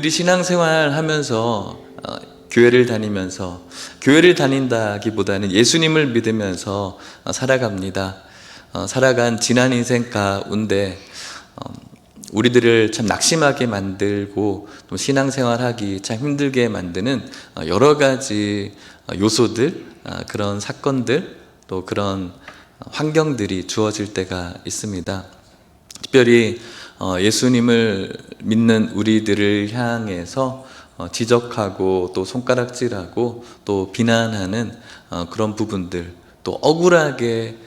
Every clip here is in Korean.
우리들이 신앙생활 하면서 교회를 다니면서 교회를 다닌다기보다는 예수님을 믿으면서 살아갑니다. 살아간 지난 인생 가운데 우리들을 참 낙심하게 만들고 또 신앙생활하기 참 힘들게 만드는 여러 가지 요소들, 그런 사건들, 또 그런 환경들이 주어질 때가 있습니다. 특별히 예수님을 믿는 우리들을 향해서 지적하고 또 손가락질하고 또 비난하는 그런 부분들, 또 억울하게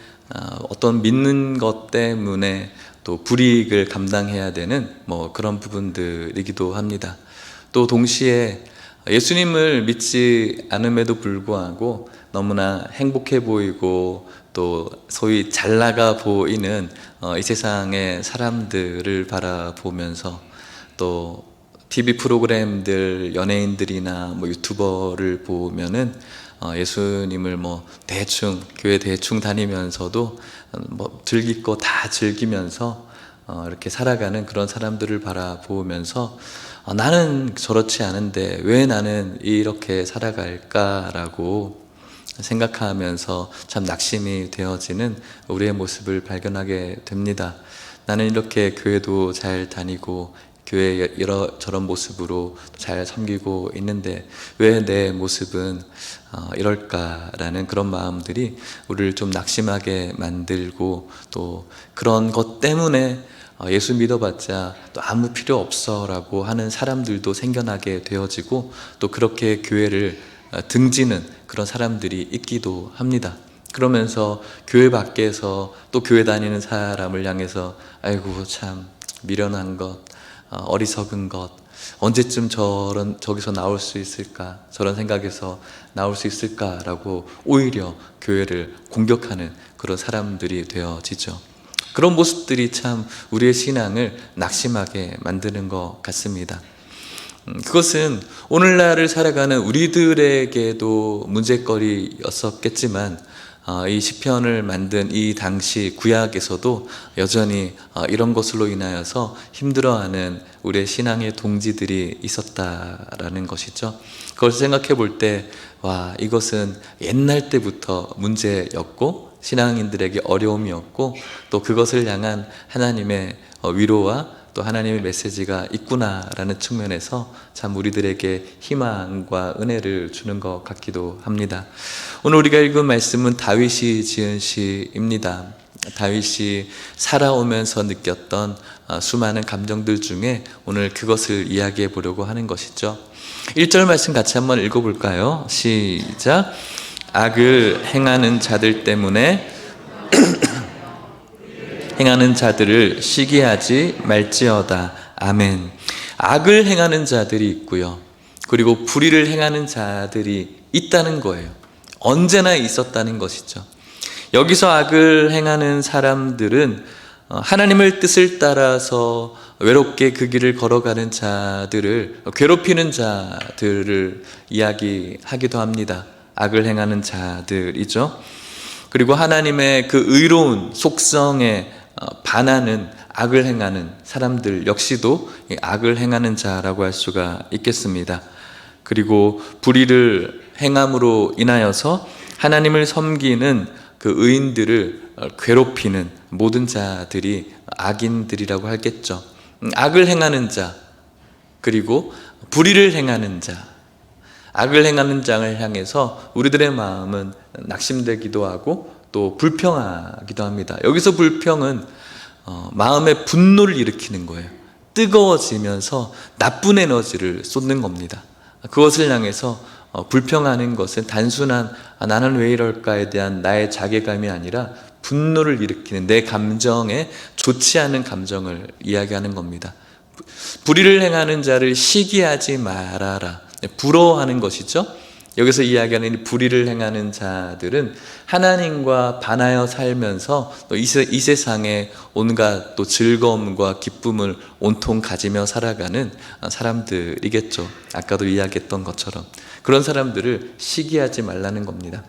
어떤 믿는 것 때문에 또 불이익을 감당해야 되는 그런 부분들이기도 합니다. 또 동시에 예수님을 믿지 않음에도 불구하고 너무나 행복해 보이고 또 소위 잘 나가 보이는 이 세상의 사람들을 바라보면서 또 TV 프로그램들, 연예인들이나 유튜버를 보면은 예수님을 대충 교회 대충 다니면서도 즐길 거 다 즐기면서 이렇게 살아가는 그런 사람들을 바라보면서 나는 저렇지 않은데 왜 나는 이렇게 살아갈까라고 생각하면서 참 낙심이 되어지는 우리의 모습을 발견하게 됩니다. 나는 이렇게 교회도 잘 다니고 교회 이런저런 모습으로 잘 섬기고 있는데 왜 내 모습은 이럴까라는 그런 마음들이 우리를 좀 낙심하게 만들고 또 그런 것 때문에 예수 믿어봤자 또 아무 필요 없어 라고 하는 사람들도 생겨나게 되어지고 또 그렇게 교회를 등지는 그런 사람들이 있기도 합니다. 그러면서 교회 밖에서 또 교회 다니는 사람을 향해서 아이고 참 미련한 것, 어리석은 것, 언제쯤 저기서 나올 수 있을까, 저런 생각에서 나올 수 있을까라고 오히려 교회를 공격하는 그런 사람들이 되어지죠. 그런 모습들이 참 우리의 신앙을 낙심하게 만드는 것 같습니다. 그것은 오늘날을 살아가는 우리들에게도 문제거리였었겠지만 이 시편을 만든 이 당시 구약에서도 여전히 이런 것으로 인하여서 힘들어하는 우리의 신앙의 동지들이 있었다라는 것이죠. 그걸 생각해 볼 때 이것은 옛날 때부터 문제였고 신앙인들에게 어려움이었고 또 그것을 향한 하나님의 위로와 또 하나님의 메시지가 있구나라는 측면에서 참 우리들에게 희망과 은혜를 주는 것 같기도 합니다. 오늘 우리가 읽은 말씀은 다윗이 지은 시입니다. 다윗이 살아오면서 느꼈던 수많은 감정들 중에 오늘 그것을 이야기해 보려고 하는 것이죠. 1절 말씀 같이 한번 읽어볼까요? 시작. 악을 행하는 자들 때문에 행하는 자들을 시기하지 말지어다. 아멘. 악을 행하는 자들이 있고요, 그리고 불의를 행하는 자들이 있다는 거예요. 언제나 있었다는 것이죠. 여기서 악을 행하는 사람들은 하나님의 뜻을 따라서 외롭게 그 길을 걸어가는 자들을 괴롭히는 자들을 이야기하기도 합니다. 악을 행하는 자들이죠. 그리고 하나님의 그 의로운 속성에 반하는 악을 행하는 사람들 역시도 악을 행하는 자라고 할 수가 있겠습니다. 그리고 불의를 행함으로 인하여서 하나님을 섬기는 그 의인들을 괴롭히는 모든 자들이 악인들이라고 하겠죠. 악을 행하는 자, 그리고 불의를 행하는 자, 악을 행하는 자를 향해서 우리들의 마음은 낙심되기도 하고 또 불평하기도 합니다. 여기서 불평은 마음의 분노를 일으키는 거예요. 뜨거워지면서 나쁜 에너지를 쏟는 겁니다. 그것을 향해서 불평하는 것은 단순한 나는 왜 이럴까에 대한 나의 자괴감이 아니라 분노를 일으키는 내 감정에 좋지 않은 감정을 이야기하는 겁니다. 불의를 행하는 자를 시기하지 말아라, 부러워하는 것이죠. 여기서 이야기하는 불의를 행하는 자들은 하나님과 반하여 살면서 또 이 세상에 온갖 또 즐거움과 기쁨을 온통 가지며 살아가는 사람들이겠죠. 아까도 이야기했던 것처럼 그런 사람들을 시기하지 말라는 겁니다.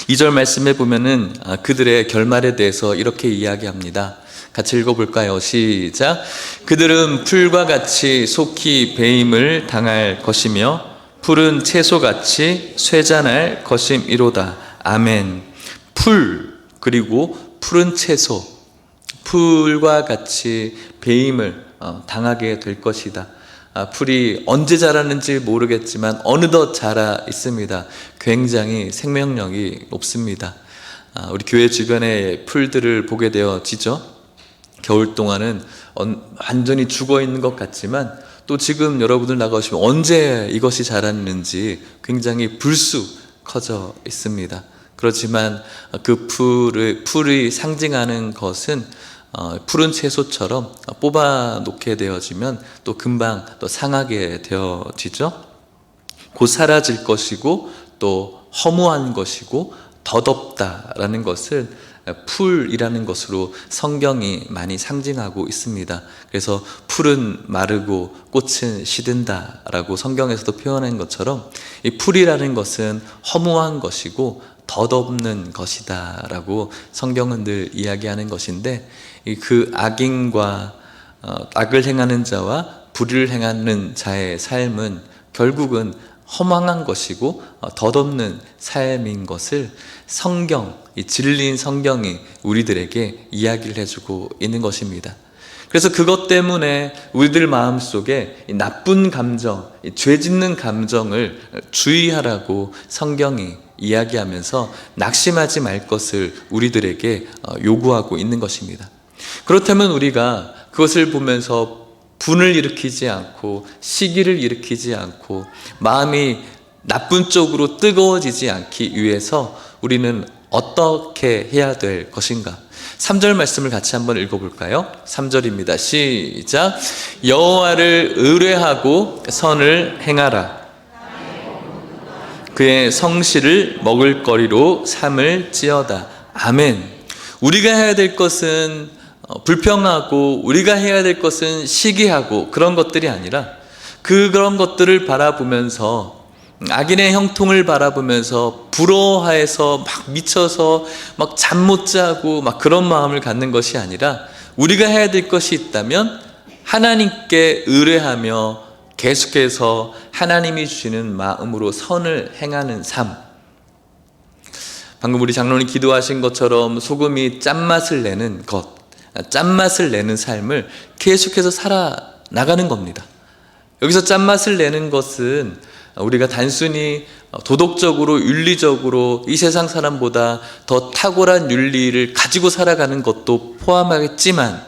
2절 말씀에 보면은 그들의 결말에 대해서 이렇게 이야기합니다. 같이 읽어볼까요? 시작. 그들은 풀과 같이 속히 배임을 당할 것이며 푸른 채소같이 쇠잔할 것임이로다. 아멘. 풀 그리고 푸른 채소, 풀과 같이 배임을 당하게 될 것이다. 풀이 언제 자라는지 모르겠지만 어느덧 자라 있습니다. 굉장히 생명력이 높습니다. 우리 교회 주변의 풀들을 보게 되어지죠. 겨울 동안은 완전히 죽어 있는 것 같지만 또 지금 여러분들 나가시면 언제 이것이 자랐는지 굉장히 불쑥 커져 있습니다. 그렇지만 그 풀이 상징하는 것은 푸른 채소처럼 뽑아 놓게 되어지면 또 금방 또 상하게 되어지죠. 곧 사라질 것이고 또 허무한 것이고 덧없다라는 것을 풀이라는 것으로 성경이 많이 상징하고 있습니다. 그래서 풀은 마르고 꽃은 시든다라고 성경에서도 표현한 것처럼 이 풀이라는 것은 허무한 것이고 덧없는 것이다 라고 성경은 늘 이야기하는 것인데, 그 악인과 악을 행하는 자와 불의를 행하는 자의 삶은 결국은 허망한 것이고 덧없는 삶인 것을 성경, 이 진리인 성경이 우리들에게 이야기를 해주고 있는 것입니다. 그래서 그것 때문에 우리들 마음속에 이 나쁜 감정, 이 죄 짓는 감정을 주의하라고 성경이 이야기하면서 낙심하지 말 것을 우리들에게 요구하고 있는 것입니다. 그렇다면 우리가 그것을 보면서 분을 일으키지 않고 시기를 일으키지 않고 마음이 나쁜 쪽으로 뜨거워지지 않기 위해서 우리는 어떻게 해야 될 것인가? 3절 말씀을 같이 한번 읽어볼까요? 3절입니다. 시작. 여호와를 의뢰하고 선을 행하라. 그의 성실을 먹을거리로 삼을지어다. 아멘. 우리가 해야 될 것은 불평하고 우리가 해야 될 것은 시기하고 그런 것들이 아니라 그런 것들을 바라보면서 악인의 형통을 바라보면서 부러워해서 막 미쳐서 막 잠 못 자고 막 그런 마음을 갖는 것이 아니라 우리가 해야 될 것이 있다면 하나님께 의뢰하며 계속해서 하나님이 주시는 마음으로 선을 행하는 삶. 방금 우리 장로님 기도하신 것처럼 소금이 짠맛을 내는 것, 짠맛을 내는 삶을 계속해서 살아나가는 겁니다. 여기서 짠맛을 내는 것은 우리가 단순히 도덕적으로 윤리적으로 이 세상 사람보다 더 탁월한 윤리를 가지고 살아가는 것도 포함하겠지만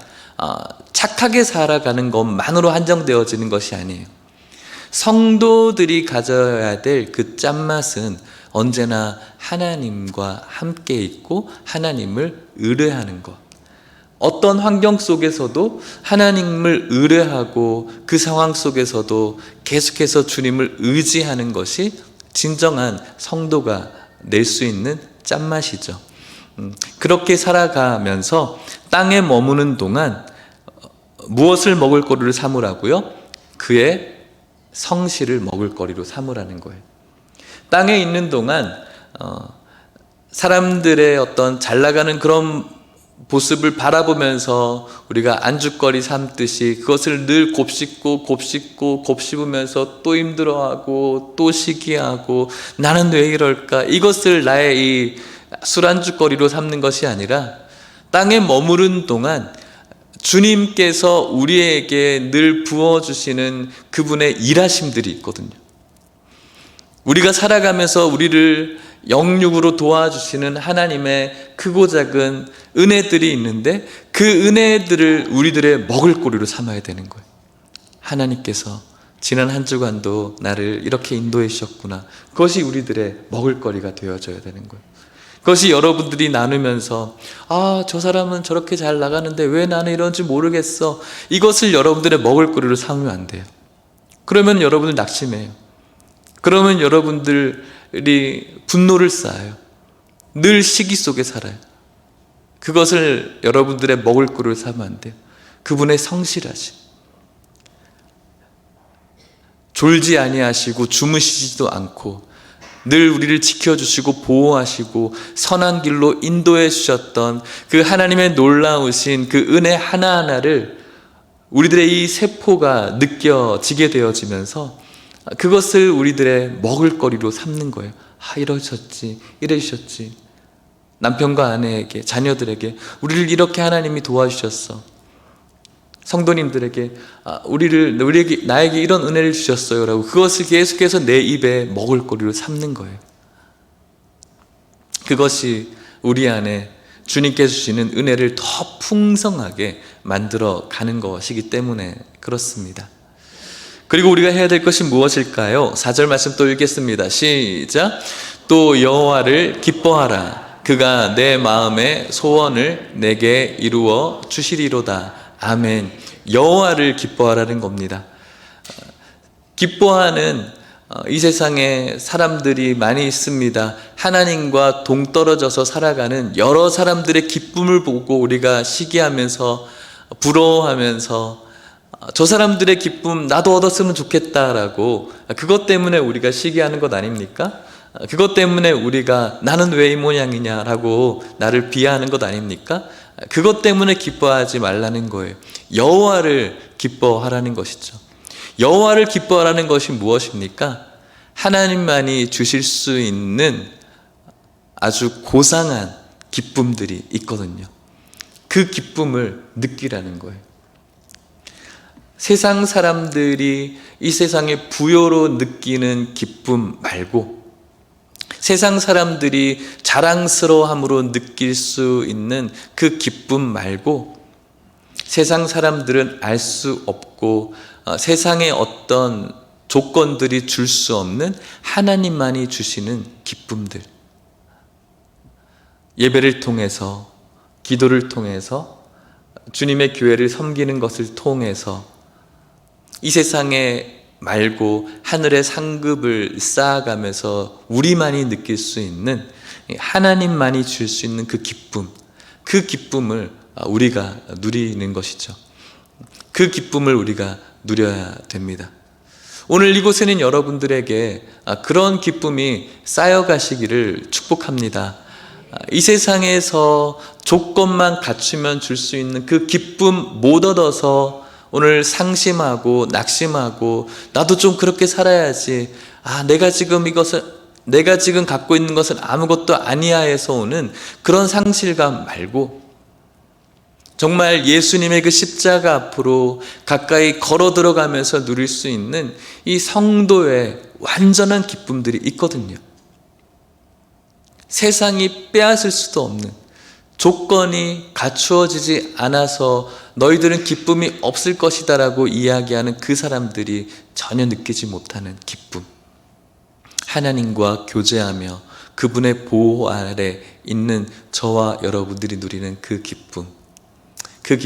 착하게 살아가는 것만으로 한정되어지는 것이 아니에요. 성도들이 가져야 될 그 짠맛은 언제나 하나님과 함께 있고 하나님을 의뢰하는 것. 어떤 환경 속에서도 하나님을 의뢰하고 그 상황 속에서도 계속해서 주님을 의지하는 것이 진정한 성도가 낼 수 있는 짠맛이죠. 그렇게 살아가면서 땅에 머무는 동안 무엇을 먹을 거리를 삼으라고요? 그의 성실을 먹을 거리로 삼으라는 거예요. 땅에 있는 동안 사람들의 어떤 잘 나가는 그런 모습을 바라보면서 우리가 안주거리 삼듯이 그것을 늘 곱씹으면서 또 힘들어하고 또 시기하고 나는 왜 이럴까, 이것을 나의 이 술안주거리로 삼는 것이 아니라 땅에 머무른 동안 주님께서 우리에게 늘 부어주시는 그분의 일하심들이 있거든요. 우리가 살아가면서 우리를 영육으로 도와주시는 하나님의 크고 작은 은혜들이 있는데 그 은혜들을 우리들의 먹을거리로 삼아야 되는 거예요. 하나님께서 지난 한 주간도 나를 이렇게 인도해 주셨구나. 그것이 우리들의 먹을거리가 되어져야 되는 거예요. 그것이 여러분들이 나누면서 저 사람은 저렇게 잘 나가는데 왜 나는 이런지 모르겠어, 이것을 여러분들의 먹을거리로 삼으면 안 돼요. 그러면 여러분들 낙심해요. 그러면 여러분들이 분노를 쌓아요. 늘 시기 속에 살아요. 그것을 여러분들의 먹을거리로 삼으면 안 돼요. 그분의 성실하심, 졸지 아니하시고 주무시지도 않고 늘 우리를 지켜주시고 보호하시고 선한 길로 인도해 주셨던 그 하나님의 놀라우신 그 은혜 하나하나를 우리들의 이 세포가 느껴지게 되어지면서 그것을 우리들의 먹을거리로 삼는 거예요. 이러셨지, 이러셨지. 남편과 아내에게, 자녀들에게 우리를 이렇게 하나님이 도와주셨어. 성도님들에게 우리에게, 나에게 이런 은혜를 주셨어요 라고 그것을 계속해서 내 입에 먹을거리로 삼는 거예요. 그것이 우리 안에 주님께서 주시는 은혜를 더 풍성하게 만들어 가는 것이기 때문에 그렇습니다. 그리고 우리가 해야 될 것이 무엇일까요? 4절 말씀 또 읽겠습니다. 시작. 또 여호와를 기뻐하라. 그가 내 마음의 소원을 내게 이루어 주시리로다. 아멘. 여호와를 기뻐하라는 겁니다. 기뻐하는 이 세상에 사람들이 많이 있습니다. 하나님과 동떨어져서 살아가는 여러 사람들의 기쁨을 보고 우리가 시기하면서 부러워하면서 저 사람들의 기쁨 나도 얻었으면 좋겠다라고 그것 때문에 우리가 시기하는 것 아닙니까? 그것 때문에 우리가 나는 왜 이 모양이냐라고 나를 비하하는 것 아닙니까? 그것 때문에 기뻐하지 말라는 거예요. 여호와를 기뻐하라는 것이죠. 여호와를 기뻐하라는 것이 무엇입니까? 하나님만이 주실 수 있는 아주 고상한 기쁨들이 있거든요. 그 기쁨을 느끼라는 거예요. 세상 사람들이 이 세상의 부요로 느끼는 기쁨 말고 세상 사람들이 자랑스러움으로 느낄 수 있는 그 기쁨 말고 세상 사람들은 알 수 없고 세상의 어떤 조건들이 줄 수 없는 하나님만이 주시는 기쁨들, 예배를 통해서, 기도를 통해서, 주님의 교회를 섬기는 것을 통해서 이 세상에 말고 하늘의 상급을 쌓아가면서 우리만이 느낄 수 있는 하나님만이 줄 수 있는 그 기쁨, 그 기쁨을 우리가 누리는 것이죠. 그 기쁨을 우리가 누려야 됩니다. 오늘 이곳에는 여러분들에게 그런 기쁨이 쌓여가시기를 축복합니다. 이 세상에서 조건만 갖추면 줄 수 있는 그 기쁨 못 얻어서 오늘 상심하고 낙심하고 나도 좀 그렇게 살아야지, 내가 지금 갖고 있는 것은 아무것도 아니야 해서 오는 그런 상실감 말고 정말 예수님의 그 십자가 앞으로 가까이 걸어 들어가면서 누릴 수 있는 이 성도의 완전한 기쁨들이 있거든요. 세상이 빼앗을 수도 없는, 조건이 갖추어지지 않아서 너희들은 기쁨이 없을 것이다 라고 이야기하는 그 사람들이 전혀 느끼지 못하는 기쁨, 하나님과 교제하며 그분의 보호 아래 있는 저와 여러분들이 누리는 그 기쁨, 그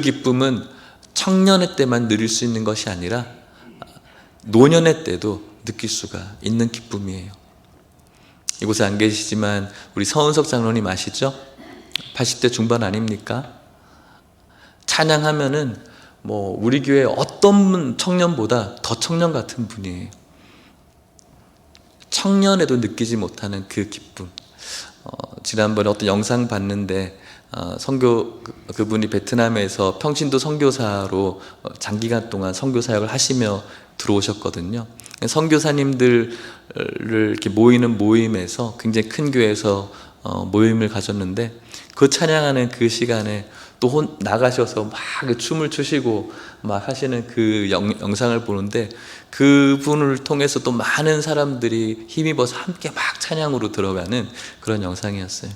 기쁨은 청년의 때만 누릴 수 있는 것이 아니라 노년의 때도 느낄 수가 있는 기쁨이에요. 이곳에 안 계시지만 우리 서은석 장로님 아시죠? 80대 중반 아닙니까? 찬양하면은 우리 교회 어떤 청년보다 더 청년 같은 분이에요. 청년에도 느끼지 못하는 그 기쁨. 지난번에 어떤 영상 봤는데 그분이 베트남에서 평신도 선교사로 장기간 동안 선교 사역을 하시며 들어오셨거든요. 선교사님들을 이렇게 모이는 모임에서 굉장히 큰 교회에서 모임을 가졌는데 그 찬양하는 그 시간에 또 나가셔서 막 춤을 추시고 막 하시는 그 영상을 보는데 그분을 통해서 또 많은 사람들이 힘입어서 함께 막 찬양으로 들어가는 그런 영상이었어요.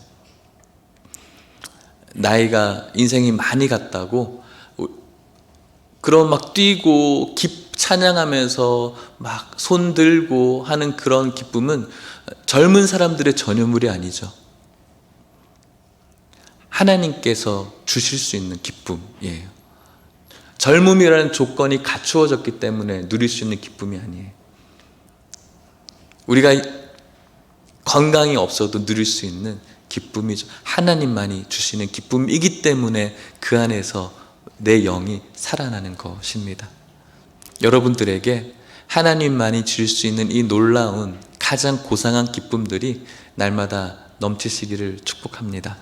나이가 인생이 많이 갔다고 그런 막 뛰고 찬양하면서 막 손 들고 하는 그런 기쁨은 젊은 사람들의 전유물이 아니죠. 하나님께서 주실 수 있는 기쁨이에요. 젊음이라는 조건이 갖추어졌기 때문에 누릴 수 있는 기쁨이 아니에요. 우리가 건강이 없어도 누릴 수 있는 기쁨이죠. 하나님만이 주시는 기쁨이기 때문에 그 안에서 내 영이 살아나는 것입니다. 여러분들에게 하나님만이 주실 수 있는 이 놀라운 가장 고상한 기쁨들이 날마다 넘치시기를 축복합니다.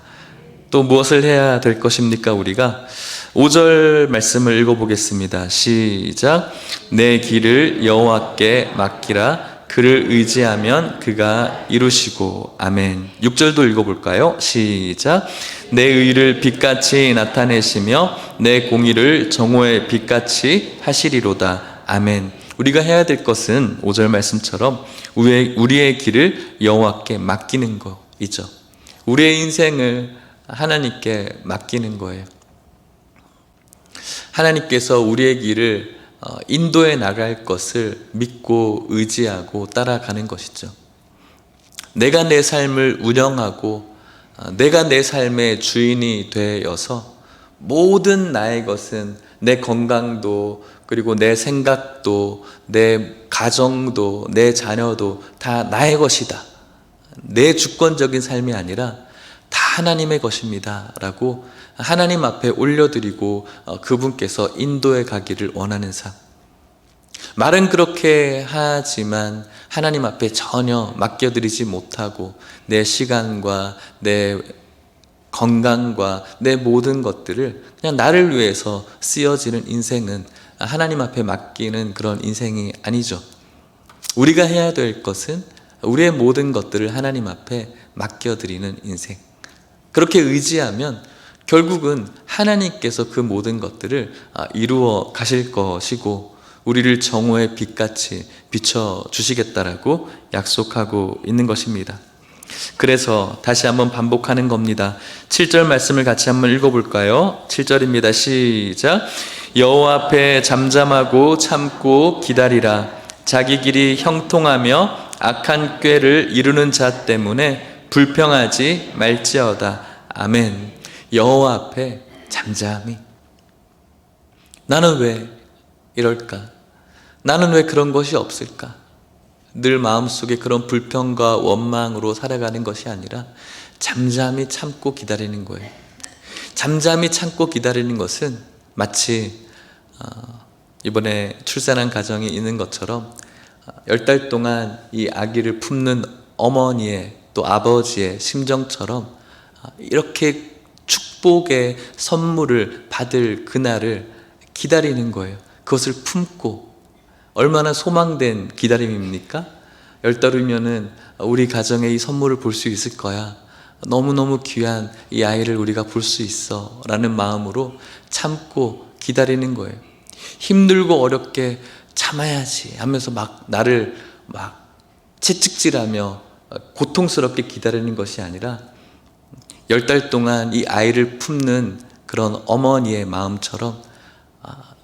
또 무엇을 해야 될 것입니까? 우리가 5절 말씀을 읽어보겠습니다. 시작. 내 길을 여호와께 맡기라. 그를 의지하면 그가 이루시고. 아멘. 6절도 읽어볼까요? 시작. 내 의를 빛같이 나타내시며 내 공의를 정오의 빛같이 하시리로다. 아멘. 우리가 해야 될 것은 5절 말씀처럼 우리의 길을 여호와께 맡기는 거이죠. 우리의 인생을 하나님께 맡기는 거예요. 하나님께서 우리의 길을 인도해 나갈 것을 믿고 의지하고 따라가는 것이죠. 내가 내 삶을 운영하고 내가 내 삶의 주인이 되어서 모든 나의 것은 내 건강도 그리고 내 생각도 내 가정도 내 자녀도 다 나의 것이다. 내 주권적인 삶이 아니라 다 하나님의 것입니다 라고 하나님 앞에 올려드리고 그분께서 인도해 가기를 원하는 삶. 말은 그렇게 하지만 하나님 앞에 전혀 맡겨드리지 못하고 내 시간과 내 건강과 내 모든 것들을 그냥 나를 위해서 쓰여지는 인생은 하나님 앞에 맡기는 그런 인생이 아니죠. 우리가 해야 될 것은 우리의 모든 것들을 하나님 앞에 맡겨드리는 인생. 그렇게 의지하면 결국은 하나님께서 그 모든 것들을 이루어 가실 것이고 우리를 정오의 빛같이 비춰주시겠다라고 약속하고 있는 것입니다. 그래서 다시 한번 반복하는 겁니다. 7절 말씀을 같이 한번 읽어볼까요? 7절입니다. 시작. 여호와 앞에 잠잠하고 참고 기다리라. 자기 길이 형통하며 악한 꾀를 이루는 자 때문에 불평하지 말지어다. 아멘. 여호와 앞에 잠잠히. 나는 왜 이럴까? 나는 왜 그런 것이 없을까? 늘 마음속에 그런 불평과 원망으로 살아가는 것이 아니라 잠잠히 참고 기다리는 거예요. 잠잠히 참고 기다리는 것은 마치 이번에 출산한 가정이 있는 것처럼 10달 동안 이 아기를 품는 어머니의 또 아버지의 심정처럼 이렇게 축복의 선물을 받을 그날을 기다리는 거예요. 그것을 품고. 얼마나 소망된 기다림입니까? 10달 후면은 우리 가정에 이 선물을 볼 수 있을 거야. 너무너무 귀한 이 아이를 우리가 볼 수 있어 라는 마음으로 참고 기다리는 거예요. 힘들고 어렵게 참아야지 하면서 막 나를 막 채찍질하며 고통스럽게 기다리는 것이 아니라 10달 동안 이 아이를 품는 그런 어머니의 마음처럼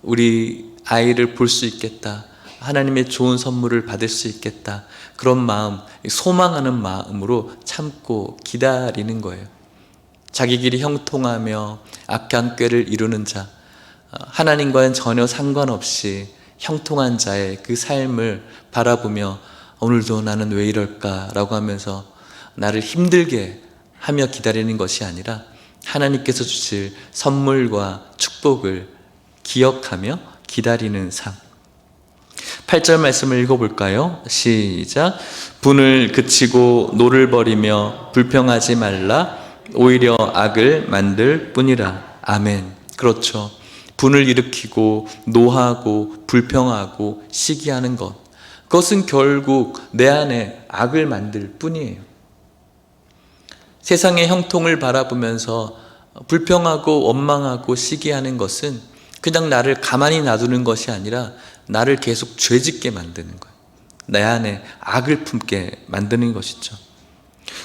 우리 아이를 볼 수 있겠다. 하나님의 좋은 선물을 받을 수 있겠다. 그런 마음, 소망하는 마음으로 참고 기다리는 거예요. 자기 길이 형통하며 악한 꾀를 이루는 자, 하나님과는 전혀 상관없이 형통한 자의 그 삶을 바라보며 오늘도 나는 왜 이럴까 라고 하면서 나를 힘들게 하며 기다리는 것이 아니라 하나님께서 주실 선물과 축복을 기억하며 기다리는 삶. 8절 말씀을 읽어볼까요? 시작. 분을 그치고 노를 버리며 불평하지 말라. 오히려 악을 만들 뿐이라. 아멘. 그렇죠. 분을 일으키고 노하고 불평하고 시기하는 것, 그것은 결국 내 안에 악을 만들 뿐이에요. 세상의 형통을 바라보면서 불평하고 원망하고 시기하는 것은 그냥 나를 가만히 놔두는 것이 아니라 나를 계속 죄짓게 만드는 거예요. 내 안에 악을 품게 만드는 것이죠.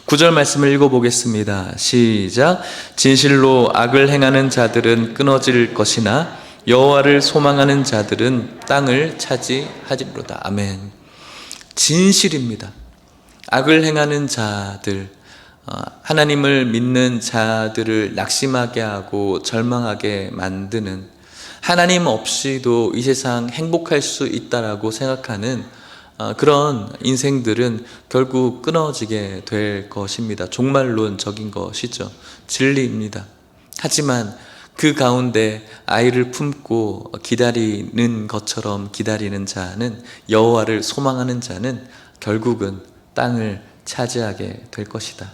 9절 말씀을 읽어보겠습니다. 시작. 진실로 악을 행하는 자들은 끊어질 것이나 여호와를 소망하는 자들은 땅을 차지하리로다. 아멘. 진실입니다. 악을 행하는 자들, 하나님을 믿는 자들을 낙심하게 하고 절망하게 만드는, 하나님 없이도 이 세상 행복할 수 있다라고 생각하는 그런 인생들은 결국 끊어지게 될 것입니다. 종말론적인 것이죠. 진리입니다. 하지만 그 가운데 아이를 품고 기다리는 것처럼 기다리는 자는, 여호와를 소망하는 자는 결국은 땅을 차지하게 될 것이다.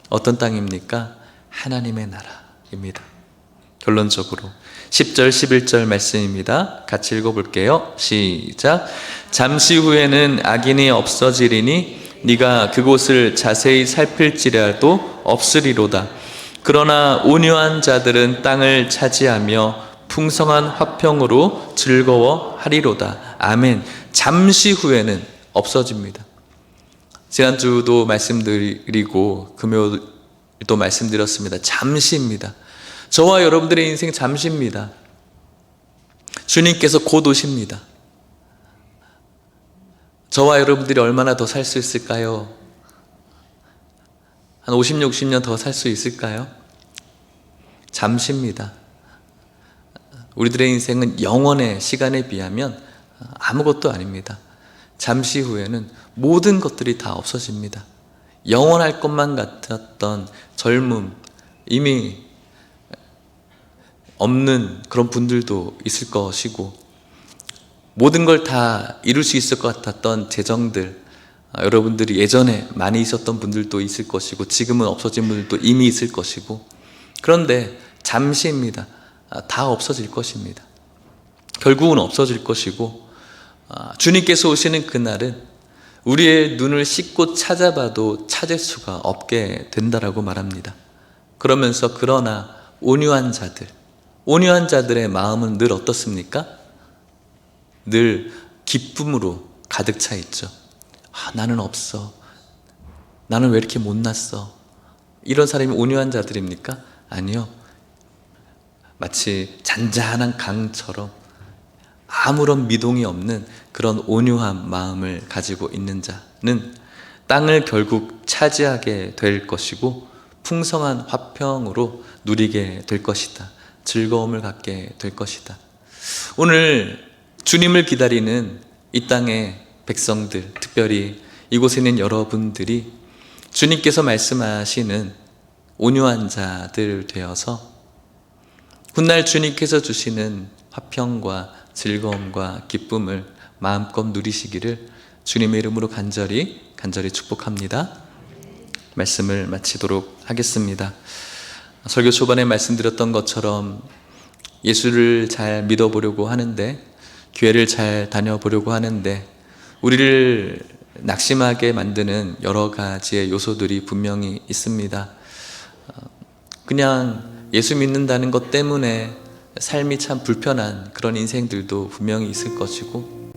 어떤 땅입니까? 하나님의 나라입니다. 결론적으로 10절 11절 말씀입니다. 같이 읽어볼게요. 시작. 잠시 후에는 악인이 없어지리니 네가 그곳을 자세히 살필지라도 없으리로다. 그러나 온유한 자들은 땅을 차지하며 풍성한 화평으로 즐거워하리로다. 아멘. 잠시 후에는 없어집니다. 지난주도 말씀드리고 금요일도 말씀드렸습니다. 잠시입니다. 저와 여러분들의 인생 잠시입니다. 주님께서 곧 오십니다. 저와 여러분들이 얼마나 더 살 수 있을까요? 한 50, 60년 더 살 수 있을까요? 잠시입니다. 우리들의 인생은 영원의 시간에 비하면 아무것도 아닙니다. 잠시 후에는 모든 것들이 다 없어집니다. 영원할 것만 같았던 젊음, 이미 없는 그런 분들도 있을 것이고, 모든 걸 다 이룰 수 있을 것 같았던 재정들, 여러분들이 예전에 많이 있었던 분들도 있을 것이고, 지금은 없어진 분들도 이미 있을 것이고, 그런데 잠시입니다. 다 없어질 것입니다. 결국은 없어질 것이고, 주님께서 오시는 그날은 우리의 눈을 씻고 찾아봐도 찾을 수가 없게 된다라고 말합니다. 그러면서 그러나 온유한 자들의 마음은 늘 어떻습니까? 늘 기쁨으로 가득 차 있죠. 나는 없어. 나는 왜 이렇게 못났어? 이런 사람이 온유한 자들입니까? 아니요. 마치 잔잔한 강처럼 아무런 미동이 없는 그런 온유한 마음을 가지고 있는 자는 땅을 결국 차지하게 될 것이고, 풍성한 화평으로 누리게 될 것이다. 즐거움을 갖게 될 것이다. 오늘 주님을 기다리는 이 땅의 백성들, 특별히 이곳에 있는 여러분들이 주님께서 말씀하시는 온유한 자들 되어서 훗날 주님께서 주시는 화평과 즐거움과 기쁨을 마음껏 누리시기를 주님의 이름으로 간절히 축복합니다. 말씀을 마치도록 하겠습니다. 설교 초반에 말씀드렸던 것처럼 예수를 잘 믿어보려고 하는데, 교회를 잘 다녀보려고 하는데 우리를 낙심하게 만드는 여러 가지의 요소들이 분명히 있습니다. 그냥 예수 믿는다는 것 때문에 삶이 참 불편한 그런 인생들도 분명히 있을 것이고,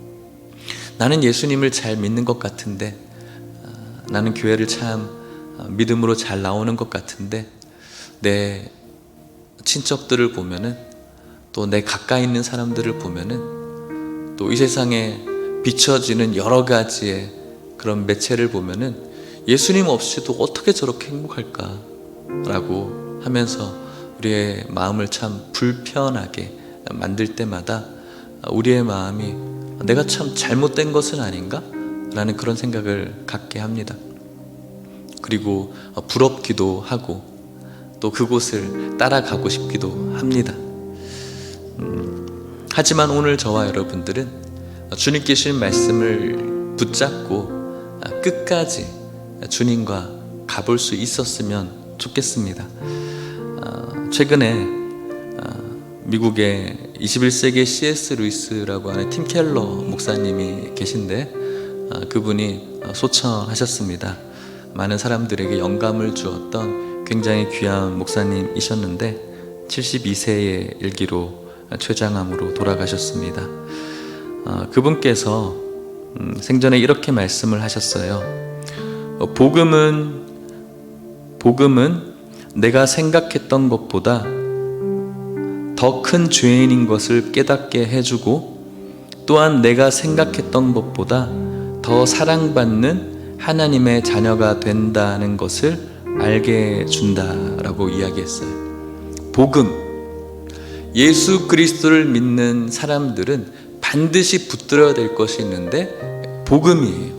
나는 예수님을 잘 믿는 것 같은데, 나는 교회를 참 믿음으로 잘 나오는 것 같은데, 내 친척들을 보면은, 또 내 가까이 있는 사람들을 보면은, 또 이 세상에 비춰지는 여러 가지의 그런 매체를 보면은 예수님 없이도 어떻게 저렇게 행복할까 라고 하면서 우리의 마음을 참 불편하게 만들 때마다 우리의 마음이 내가 참 잘못된 것은 아닌가? 라는 그런 생각을 갖게 합니다. 그리고 부럽기도 하고 또 그곳을 따라가고 싶기도 합니다. 하지만 오늘 저와 여러분들은 주님께 주신 말씀을 붙잡고 끝까지 주님과 가볼 수 있었으면 좋겠습니다. 최근에 미국의 21세기 C.S. 루이스라고 하는 팀 켈러 목사님이 계신데, 그분이 소천하셨습니다. 많은 사람들에게 영감을 주었던 굉장히 귀한 목사님이셨는데 72세의 일기로 췌장암으로 돌아가셨습니다. 그분께서 생전에 이렇게 말씀을 하셨어요. 복음은 내가 생각했던 것보다 더 큰 죄인인 것을 깨닫게 해주고, 또한 내가 생각했던 것보다 더 사랑받는 하나님의 자녀가 된다는 것을 알게 해준다라고 이야기했어요. 복음, 예수 그리스도를 믿는 사람들은 반드시 붙들어야 될 것이 있는데 복음이에요.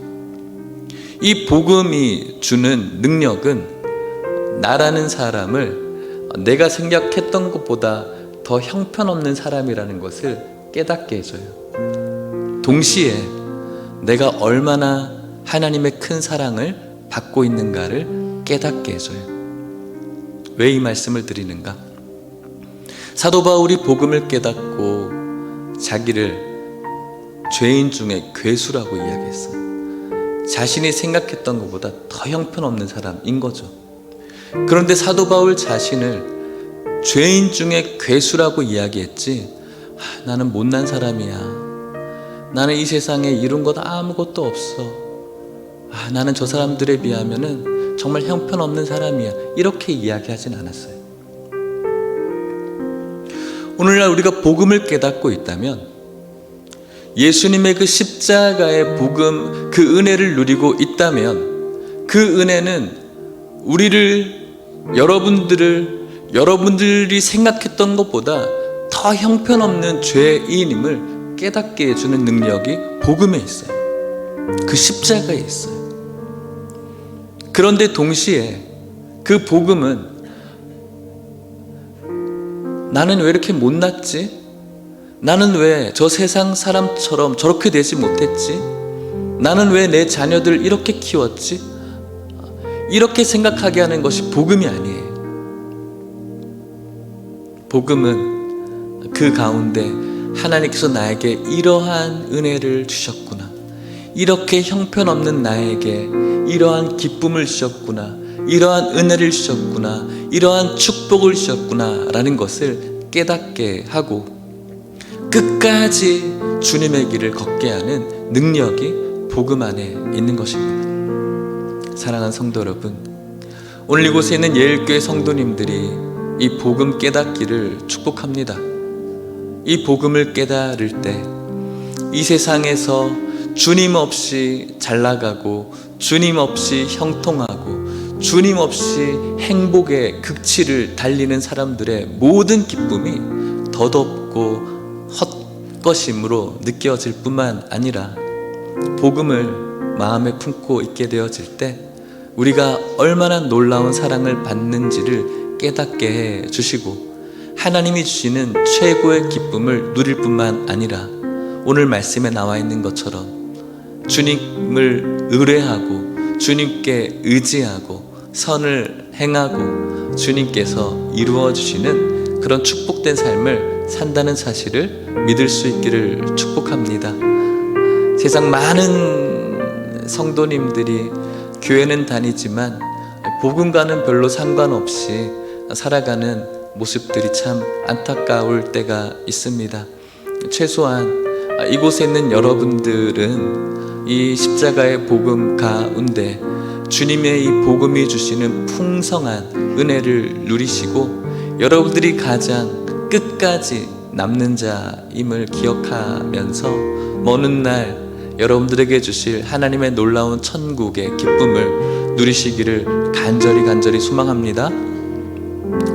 이 복음이 주는 능력은 나라는 사람을 내가 생각했던 것보다 더 형편없는 사람이라는 것을 깨닫게 해줘요. 동시에 내가 얼마나 하나님의 큰 사랑을 받고 있는가를 깨닫게 해줘요. 왜 이 말씀을 드리는가? 사도 바울이 복음을 깨닫고 자기를 죄인 중에 괴수라고 이야기했어요. 자신이 생각했던 것보다 더 형편없는 사람인 거죠. 그런데 사도 바울 자신을 죄인 중에 괴수라고 이야기했지, 나는 못난 사람이야, 나는 이 세상에 이룬 것 아무것도 없어, 나는 저 사람들에 비하면은 정말 형편없는 사람이야, 이렇게 이야기하진 않았어요. 오늘날 우리가 복음을 깨닫고 있다면, 예수님의 그 십자가의 복음, 그 은혜를 누리고 있다면, 그 은혜는 여러분들이 생각했던 것보다 더 형편없는 죄인임을 깨닫게 해주는 능력이 복음에 있어요. 그 십자가에 있어요. 그런데 동시에 그 복음은, 나는 왜 이렇게 못났지? 나는 왜 저 세상 사람처럼 저렇게 되지 못했지? 나는 왜 내 자녀들 이렇게 키웠지? 이렇게 생각하게 하는 것이 복음이 아니에요. 복음은 그 가운데 하나님께서 나에게 이러한 은혜를 주셨구나, 이렇게 형편없는 나에게 이러한 기쁨을 주셨구나, 이러한 은혜를 주셨구나, 이러한 축복을 주셨구나 라는 것을 깨닫게 하고 끝까지 주님의 길을 걷게 하는 능력이 복음 안에 있는 것입니다. 사랑하는 성도 여러분, 오늘 이곳에 있는 예일교회 성도님들이 이 복음 깨닫기를 축복합니다. 이 복음을 깨달을 때 이 세상에서 주님 없이 잘 나가고, 주님 없이 형통하고, 주님 없이 행복의 극치를 달리는 사람들의 모든 기쁨이 덧없고 헛것임으로 느껴질 뿐만 아니라, 복음을 마음에 품고 있게 되어질 때 우리가 얼마나 놀라운 사랑을 받는지를 깨닫게 해 주시고, 하나님이 주시는 최고의 기쁨을 누릴 뿐만 아니라 오늘 말씀에 나와 있는 것처럼 주님을 의뢰하고 주님께 의지하고 선을 행하고 주님께서 이루어 주시는 그런 축복된 삶을 산다는 사실을 믿을 수 있기를 축복합니다. 세상 많은 성도님들이 교회는 다니지만 복음과는 별로 상관없이 살아가는 모습들이 참 안타까울 때가 있습니다. 최소한 이곳에 있는 여러분들은 이 십자가의 복음 가운데 주님의 이 복음이 주시는 풍성한 은혜를 누리시고, 여러분들이 가장 끝까지 남는 자임을 기억하면서 먼 훗날 여러분들에게 주실 하나님의 놀라운 천국의 기쁨을 누리시기를 간절히 소망합니다.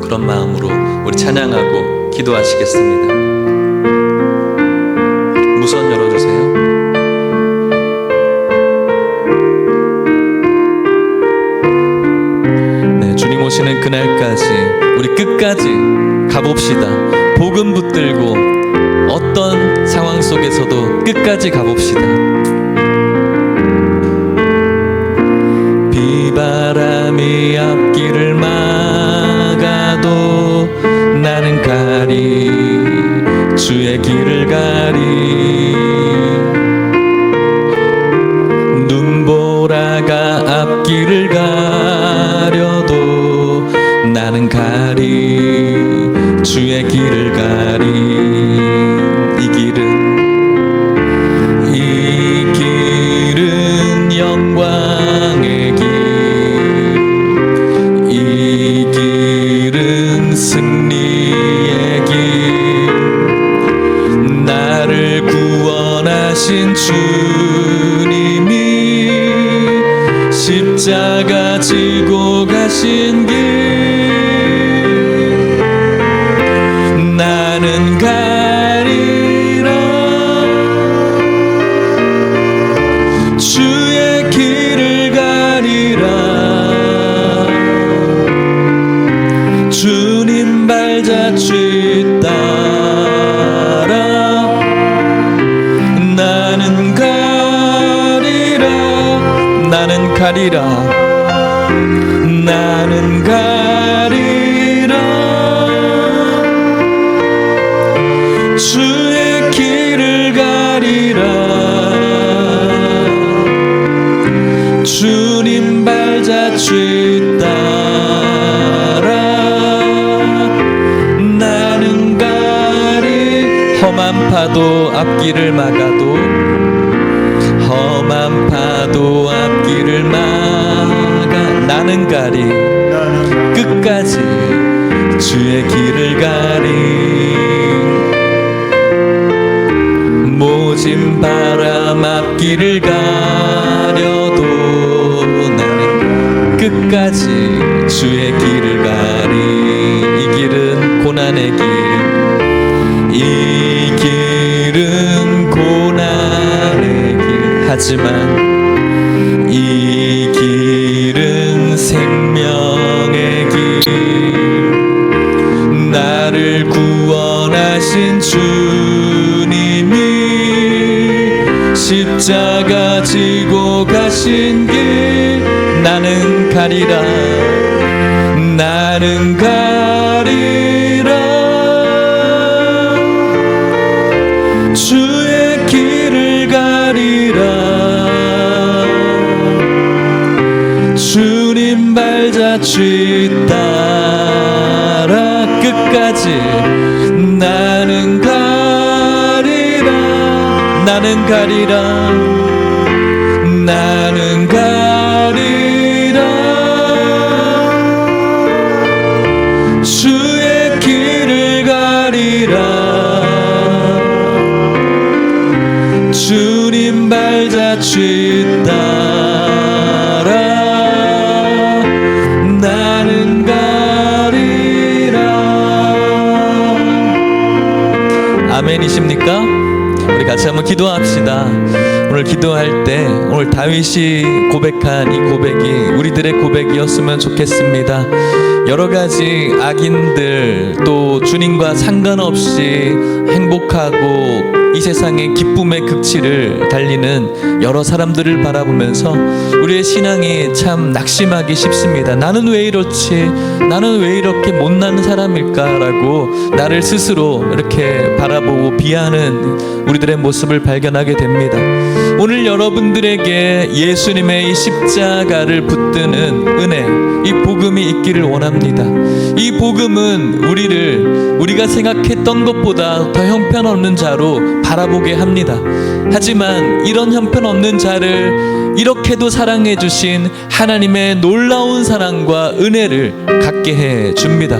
그런 마음으로 우리 찬양하고 기도하시겠습니다. 무선 열어주세요. 네, 주님 오시는 그날까지 우리 끝까지 가봅시다. 복음 붙들고 어떤 상황 속에서도 끝까지 가봅시다. 비바람이 앞길을 막아도 나는 가리, 주의 길을 가리. 눈보라가 앞길을 가려도 나는 가리, 주의 길을 가리. 이 길은 영광의 길, 이 길은 승리의 길. 나를 구원하신 주님이 십자가 지고 가신 길, 나는 가리라. 주의 길을 가리라. 주님 발자취 따라 가리라. 나는 가리라. 주의 길을 가리라. 주님 발자취 따라 나는 가리. 험한 파도 앞길을 막아도, 험한 파도 앞길을 막아 나는 가리. 끝까지 주의 길을 가리. 모진 바람 앞길을 가려도 나는 끝까지 주의 길을 가리. 이 길은 고난의 길, 이 길은 고난의 길. 하지만 이 길은 생명의 길. 나를 구원하신 주님이 십자가 지고 가신 길. 나는 가리라. 나는 가리라. 주의 길을 가리라. 주님 발자취 따라 끝까지 나는 가리라. 나는 가리라. 나는 가리라. 주의 길을 가리라. 주님 발자취 따라 나는 가리라. 아멘이십니까? 우리 같이 한번 기도합시다. 오늘 기도할 때 오늘 다윗이 고백한 이 고백이 우리들의 고백이었으면 좋겠습니다. 여러 가지 악인들, 또 주님과 상관없이 행복하고 이 세상의 기쁨의 극치를 달리는 여러 사람들을 바라보면서 우리의 신앙이 참 낙심하기 쉽습니다. 나는 왜 이렇지? 나는 왜 이렇게 못난 사람일까라고 나를 스스로 이렇게 바라보고 비하하는 우리들의 모습을 발견하게 됩니다. 오늘 여러분들에게 예수님의 이 십자가를 붙드는 은혜, 이 복음이 있기를 원합니다. 이 복음은 우리가 생각했던 것보다 더 형편없는 자로 바라보게 합니다. 하지만 이런 형편없는 자를 이렇게도 사랑해 주신 하나님의 놀라운 사랑과 은혜를 갖게 해 줍니다.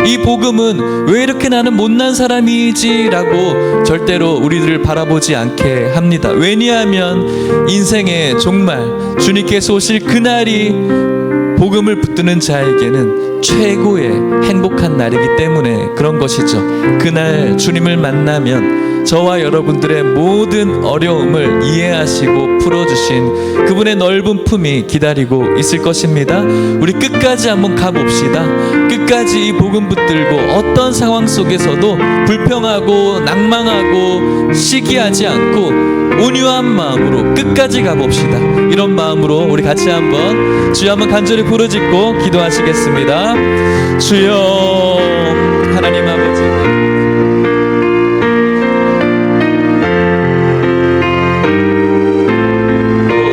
이 복음은 왜 이렇게 나는 못난 사람이지 라고 절대로 우리들을 바라보지 않게 합니다. 왜냐하면 인생에 정말 주님께서 오실 그날이 복음을 붙드는 자에게는 최고의 행복한 날이기 때문에 그런 것이죠. 그날 주님을 만나면 저와 여러분들의 모든 어려움을 이해하시고 풀어주신 그분의 넓은 품이 기다리고 있을 것입니다. 우리 끝까지 한번 가봅시다. 끝까지 이 복음 붙들고 어떤 상황 속에서도 불평하고 낭망하고 시기하지 않고 온유한 마음으로 끝까지 가봅시다. 이런 마음으로 우리 같이 한번 주여 한번 간절히 부르짖고 기도하시겠습니다. 주여 하나님 아버지,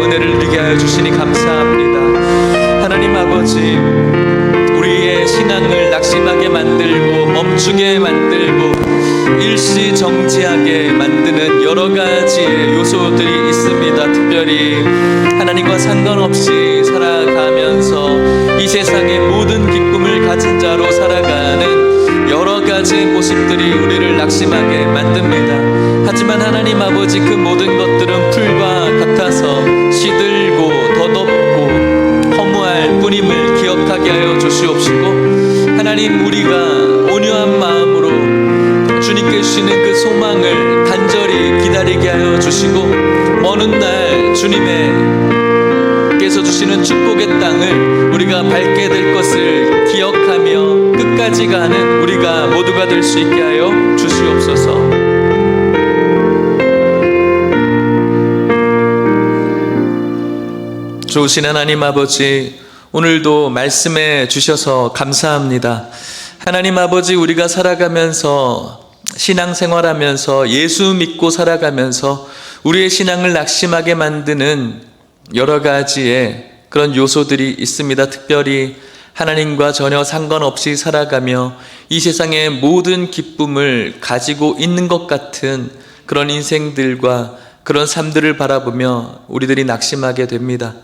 은혜를 누리게 하여 주시니 감사합니다. 하나님 아버지, 우리의 신앙을 낙심하게 만들고 멈추게 만들고 일시정지하게 만드는 여러 가지의 요소들이 있습니다. 특별히 하나님과 상관없이 살아가면서 이 세상의 모든 기쁨을 가진 자로 살아가는 여러 가지의 모습들이 우리를 낙심하게 만듭니다. 하지만 하나님 아버지, 그 모든 것들은 풀과 같아서 시들고 더덥고 허무할 뿐임을 기억하게 하여 주시옵시고, 하나님 우리가 온유한 마음으로 주님께 주시는 그 소망을 간절히 기다리게 하여 주시고, 먼 훗날 주님께서 주시는 축복의 땅을 우리가 밟게 될 것을 기억하며 끝까지 가는 우리가 모두가 될 수 있게 하여 주시옵소서. 좋으신 하나님 아버지, 오늘도 말씀해 주셔서 감사합니다. 하나님 아버지, 우리가 살아가면서 신앙생활하면서 예수 믿고 살아가면서 우리의 신앙을 낙심하게 만드는 여러 가지의 그런 요소들이 있습니다. 특별히 하나님과 전혀 상관없이 살아가며 이 세상의 모든 기쁨을 가지고 있는 것 같은 그런 인생들과 그런 삶들을 바라보며 우리들이 낙심하게 됩니다.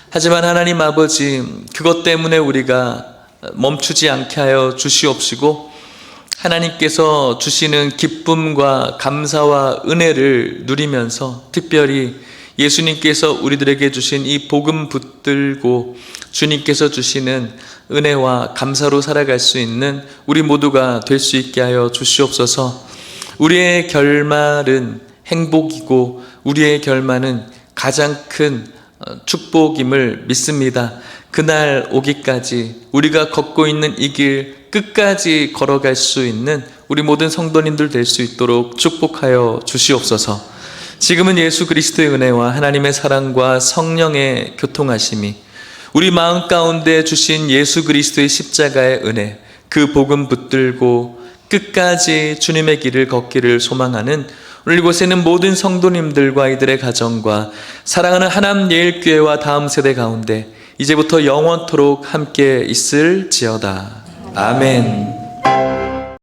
하지만 하나님 아버지, 그것 때문에 우리가 멈추지 않게 하여 주시옵시고 하나님께서 주시는 기쁨과 감사와 은혜를 누리면서 특별히 예수님께서 우리들에게 주신 이 복음 붙들고 주님께서 주시는 은혜와 감사로 살아갈 수 있는 우리 모두가 될 수 있게 하여 주시옵소서. 우리의 결말은 행복이고 우리의 결말은 가장 큰 축복임을 믿습니다. 그날 오기까지 우리가 걷고 있는 이 길 끝까지 걸어갈 수 있는 우리 모든 성도님들 될 수 있도록 축복하여 주시옵소서. 지금은 예수 그리스도의 은혜와 하나님의 사랑과 성령의 교통하심이 우리 마음 가운데 주신 예수 그리스도의 십자가의 은혜, 그 복음 붙들고 끝까지 주님의 길을 걷기를 소망하는 오늘 이곳에는 모든 성도님들과 이들의 가정과 사랑하는 하남 예일교회와 다음 세대 가운데 이제부터 영원토록 함께 있을지어다. 아멘.